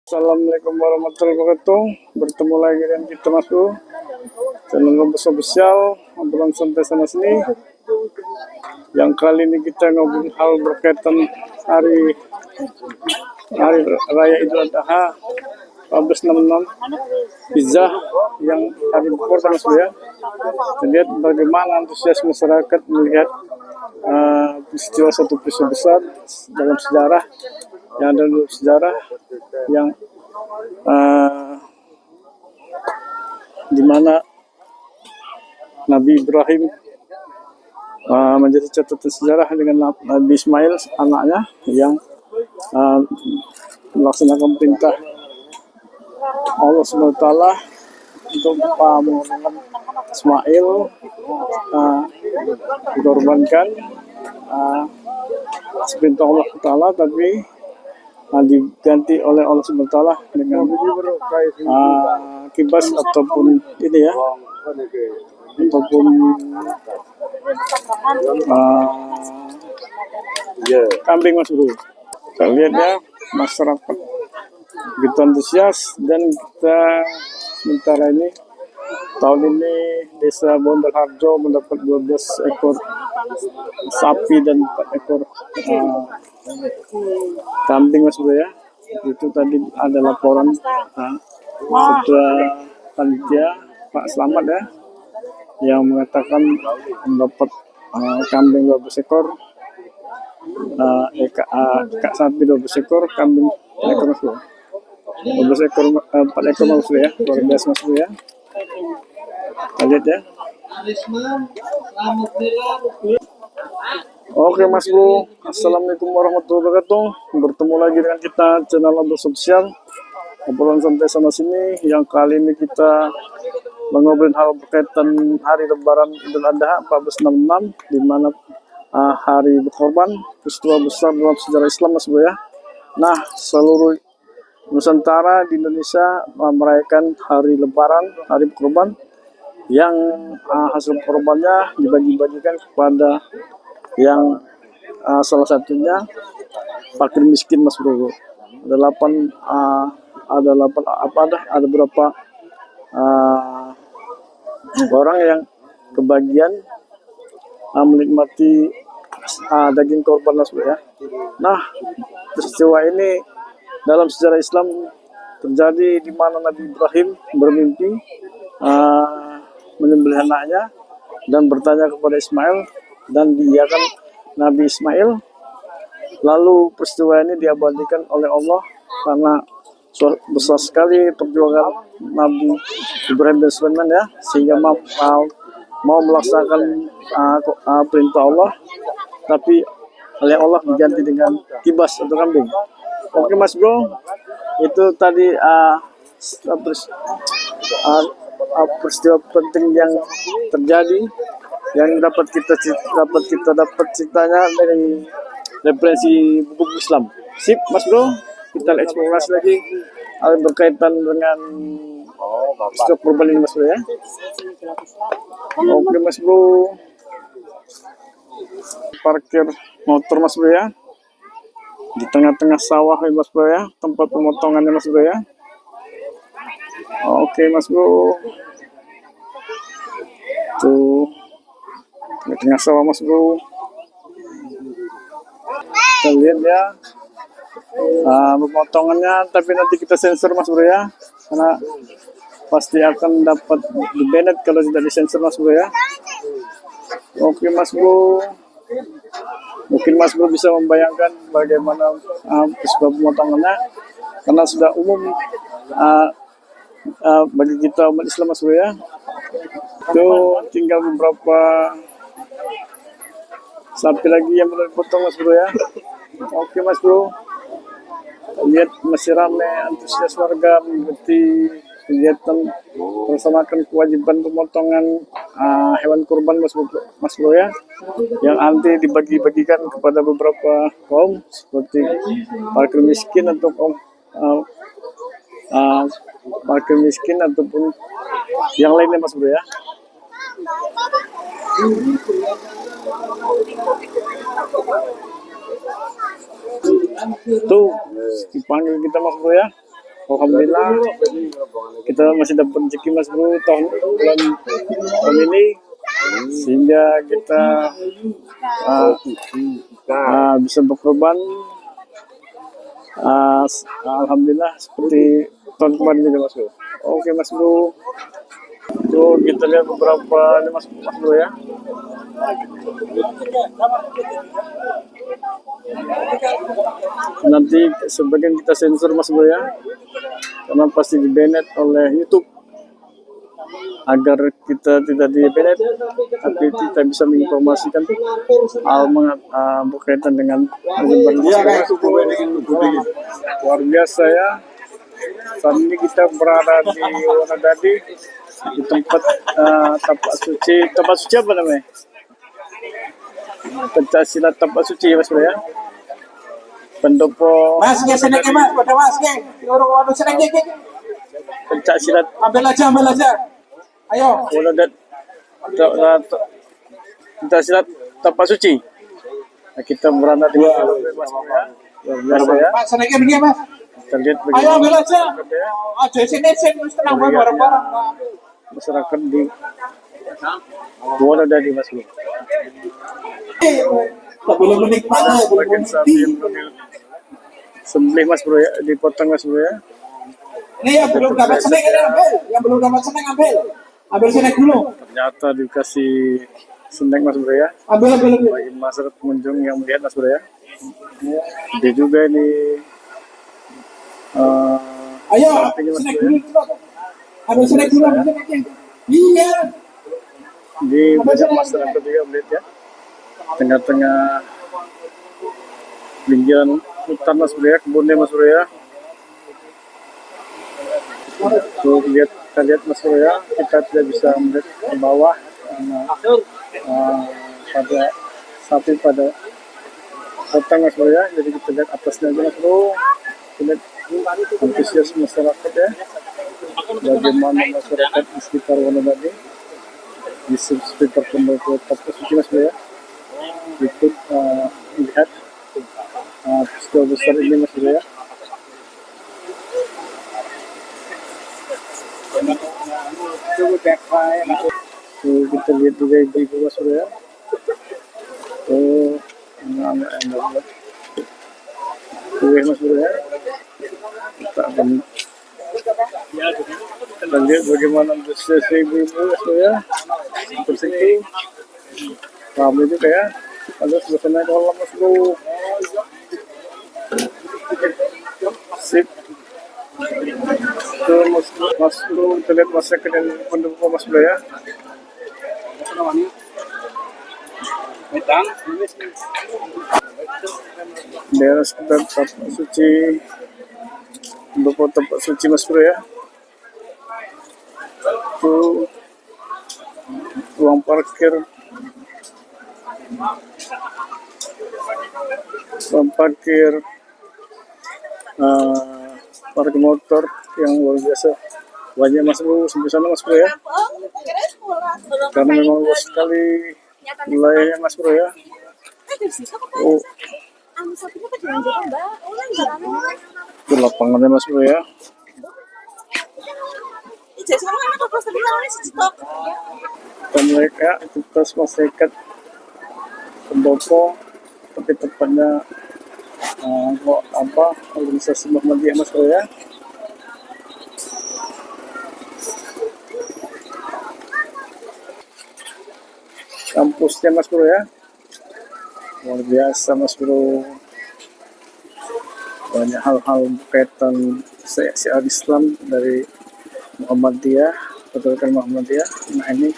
Assalamualaikum warahmatullahi wabarakatuh. Bertemu lagi dengan kita Mas Bro. Channel Ngobrol Sosial, obrolan santai sana sini. Yang kali ini kita ngobrol hal berkaitan hari hari raya Idul Adha 1466 Hijrah yang hari berkorban Mas Bro ya. Kita lihat bagaimana antusias masyarakat melihat peristiwa satu peristiwa besar dalam sejarah yang ada dalam sejarah yang di mana Nabi Ibrahim menjadi catatan sejarah dengan Nabi Ismail anaknya yang melaksanakan perintah Allah SWT untuk mengorbankan Ismail, dikorbankan perintah Allah Taala, tapi diganti oleh Allah SWT dengan kibas ataupun ini ya, ataupun kambing Mas Bro. Kita lihat ya, masyarakat begitu antusias, dan kita sementara ini tahun ini Desa Bondolharjo mendapat 12 ekor sapi dan 4 ekor kambing Mas Bro ya. Itu tadi ada laporan ketua panitia Pak Slamet ya, yang mengatakan mendapat kambing 12 ekor, kak sapi 12 ekor, kambing 4 ekor Mas Bro. 12 ekor 4 ekor Mas Bro ya, luar biasa Mas Bro ya. Kita lihat ya. Oke Mas Bro, Assalamualaikum warahmatullahi wabarakatuh. Bertemu lagi dengan kita channel Ngobrol Sosial, obrolan santai sana sini. Yang kali ini kita mengobrol hal berkaitan hari Lebaran Idul Adha 1466, di mana hari berkorban, peristiwa besar dalam sejarah Islam Mas Bro ya. Nah, seluruh Nusantara di Indonesia merayakan hari Lebaran, hari berkorban, yang hasil korbannya dibagi-bagikan kepada yang salah satunya fakir miskin Mas Bro. Ada berapa orang yang kebagian menikmati daging korban Mas Bro ya. Nah, peristiwa ini dalam sejarah Islam terjadi di mana Nabi Ibrahim bermimpi menyembelih anaknya dan bertanya kepada Ismail, dan diiyakan Nabi Ismail. Lalu peristiwa ini diabadikan oleh Allah karena besar sekali perjuangan Nabi Ibrahim dan Sulaiman ya, sehingga mau melaksanakan perintah Allah, tapi oleh Allah diganti dengan kibas atau kambing. Oke Mas Bro, itu tadi peristiwa penting yang terjadi, yang dapat kita ceritanya dari referensi buku Islam. Sip Mas Bro, kita eksplorasi lagi berkaitan dengan peristiwa korban ini Mas Bro ya. Oke Mas Bro, parkir motor Mas Bro ya, di tengah-tengah sawah ya Mas Bro ya, tempat pemotongannya Mas Bro ya. Oke Mas Bro, tuh di tengah sawah Mas Bro. Kita lihat ya pemotongannya, tapi nanti kita sensor Mas Bro ya, karena pasti akan dapat di-banned kalau tidak disensor Mas Bro ya. Oke Mas Bro, mungkin Mas Bro bisa membayangkan bagaimana peristiwa pemotongannya, karena sudah umum bagi kita umat Islam Mas Bro ya. Itu tinggal beberapa sapi lagi yang belum dipotong Mas Bro ya. Oke Mas Bro, lihat masih ramai antusias warga mengikuti kegiatan melaksanakan kewajiban pemotongan hewan kurban Mas Bro ya, yang nanti dibagi-bagikan kepada beberapa kaum seperti fakir miskin atau kaum fakir miskin ataupun yang lainnya Mas Bro ya. Tuh dipanggil kita Mas Bro ya. Alhamdulillah kita masih dapat rezeki Mas Bro tahun ini, sehingga kita bisa berkorban. Alhamdulillah seperti tahun kemarin juga Mas Bro. Oke Mas Bro, tuh kita lihat beberapa ini Mas Bro ya. Nanti sebagian kita sensor Mas Bro ya, karena pasti di banned oleh YouTube. Agar kita tidak di banned, tapi kita bisa menginformasikan hal berkaitan dengan luar biasa ya. Saat ini kita berada di Wonodadi, di tempat tapak suci apa namanya? Pencak silat tapak suci Mas Bro ya. Pendopo Mas, senengnya Mas, pada Mas, orang senengnya. pencak silat. Ambil aja. Ayo. Wonodadi pencak silat tapak suci. Nah, kita berada di Mas Bro ya. Luar biasa ya. Mas, senengnya begini Mas. Kita lihat Ayo ambil aja. Aja sini tenang bareng-bareng. Masyarakat di Wonodadi Mas Bro. Tak boleh menikmati. Bagian sapi yang belum sembelih Mas Bro ya, dipotong Mas Bro ya. Ini yang belum dapat seneng ambil. Yang belum dapat seneng ambil. Ambil seneng dulu. Ternyata dikasih seneng Mas Bro ya. Ambil. Bagi masyarakat pengunjung yang melihat Mas Bro ya. Dia juga ini Ayo, sapinya Mas seneng Bro ya. dulu. Ambil seneng dulu. Iya. Di banyak masyarakat juga melihat ya. Tengah-tengah pinggiran hutan Mas Bro ya, kebunnya Mas Bro ya. Tuh kita lihat Mas Bro ya, kita tidak bisa melihat ke bawah karena pada sapi pada potong Mas Bro ya. Jadi kita lihat atasnya aja Mas Bro. Kita lihat antusias masyarakat ya. Bagaimana masyarakat di sekitar Wonodadi, di sekitar pendopo tapak suci Mas Bro ya, ikut melihat peristiwa besar ini Mas Bro ya. Kita lihat juga ibu Mas Bro ya. Anak-anak yang buat kue Mas Bro ya. Kita lihat bagaimana antusias ibu-ibu Mas Bro ya. Terus itu kami juga ya. Ada suasana kolam Mas Bro. Sip. Itu Mas Bro, kita lihat masyarakat yang pendukung Mas Bro ya. Daerah sekitar tapak suci, pendukung tapak suci Mas Bro ya. Itu ruang parkir parkir motor yang luar biasa banyak Mas Bro sampai sana Mas Bro ya, karena memang luas sekali wilayahnya Mas Bro ya. Itu lapangannya Mas Bro ya. Dan mereka aktivitas masyarakat pendopo, tapi tepatnya organisasi Muhammadiyah Mas Bro ya. Kampusnya Mas Bro ya, luar biasa Mas Bro. Banyak hal-hal berkaitan syiar Islam dari Muhammadiyah, Pertukaran Muhammadiyah. Nah ini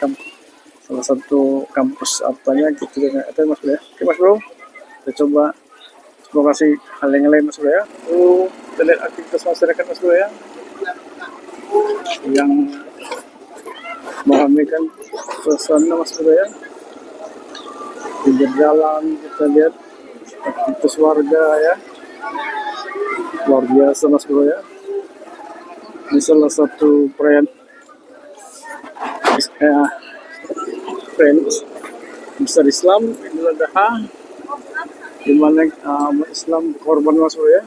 salah satu kampus apanya gitu dengan itu Mas Bro ya. Oke Mas Bro, kita coba eksplorasi hal yang lain Mas Bro ya. Kita lihat aktivitas masyarakat Mas Bro ya, yang meramaikan suasana Mas Bro ya. Pinggir jalan kita lihat aktivitas warga ya, luar biasa Mas Bro ya. Ini salah satu perayaan besar Islam, Idul Adha, di mana Islam berkorban Mas Bro ya.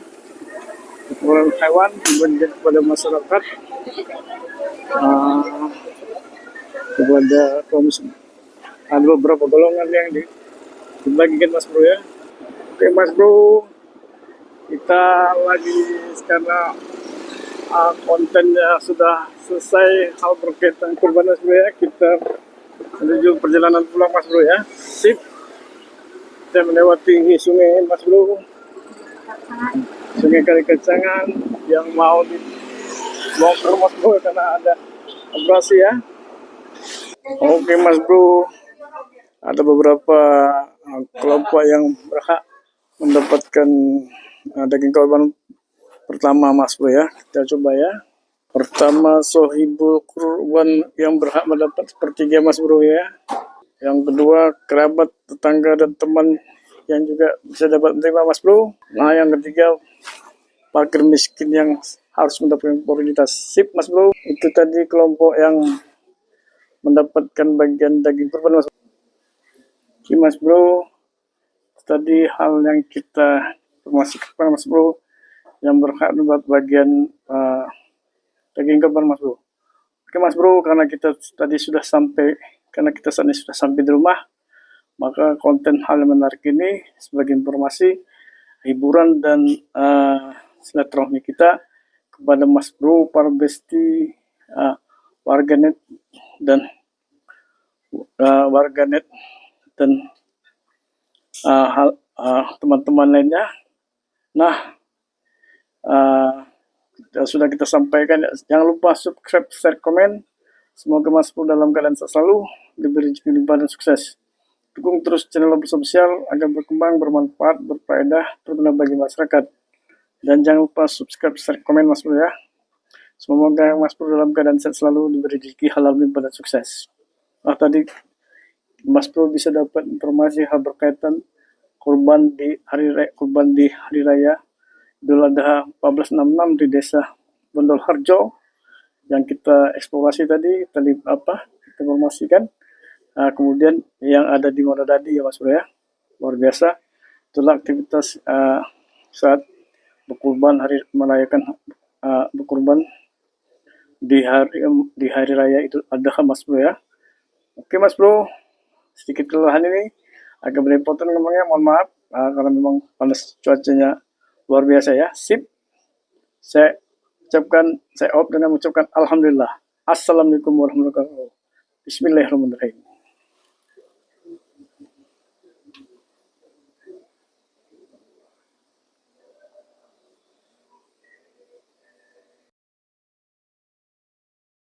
kepada hewan, kemudian kepada masyarakat, uh, kepada kaum muslim. Ada beberapa golongan yang dibagikan Mas Bro ya. Oke Mas Bro, kita lagi karena kontennya sudah selesai hal berkaitan kurban Mas Bro ya. Kita menuju perjalanan pulang Mas Bro ya. Sip. Kita melewati sungai Mas Bro. Sungai Kalikacangan yang mau dibongkar Mas Bro karena ada abrasi ya. Oke Mas Bro, ada beberapa kelompok yang berhak mendapatkan daging korban pertama Mas Bro ya. Kita coba ya. Pertama sohibul kurban yang berhak mendapat sepertiga Mas Bro ya. Yang kedua kerabat, tetangga dan teman yang juga bisa dapat menerima Mas Bro. Nah yang ketiga fakir miskin yang harus mendapatkan prioritas. Sip Mas Bro, itu tadi kelompok yang mendapatkan bagian daging kurban Mas Bro. Oke Mas Bro, tadi hal yang kita informasikan kepada Mas Bro yang berhak mendapat bagian daging kurban Mas Bro. Oke Mas Bro, karena kita tadi sudah sampai, karena kita saat ini sudah sampai di rumah, maka konten hal yang menarik ini sebagai informasi, hiburan dan silaturahmi kita kepada Mas Bro, para besti, warganet dan teman-teman lainnya. Nah, sudah kita sampaikan. Jangan lupa subscribe, share, komen. Semoga Mas Bro dalam keadaan selalu diberi rezeki limpahan dan sukses. Dukung terus channel Lobby Sosial agar berkembang, bermanfaat, berfaedah, berguna bagi masyarakat. Dan jangan lupa subscribe, share, komen Mas Bro ya. Semoga Mas Bro dalam keadaan sehat selalu diberi rezeki halal limpahan dan sukses. Nah tadi Mas Bro bisa dapat informasi hal berkaitan kurban di hari raya Idul Adha 1466 di desa Bondol Harjo yang kita eksplorasi tadi, kita informasikan. Kemudian yang ada di Monodadi ya Mas Bro ya, luar biasa. Itulah aktivitas saat berkurban, merayakan berkurban di hari raya Idul Adha Mas Bro ya. Oke Mas Bro, sedikit kelelahan ini agak belepotan ngomongnya, mohon maaf karena memang panas cuacanya luar biasa ya. Sip. Saya off dengan mengucapkan alhamdulillah. Assalamualaikum warahmatullahi wabarakatuh. Bismillahirrahmanirrahim.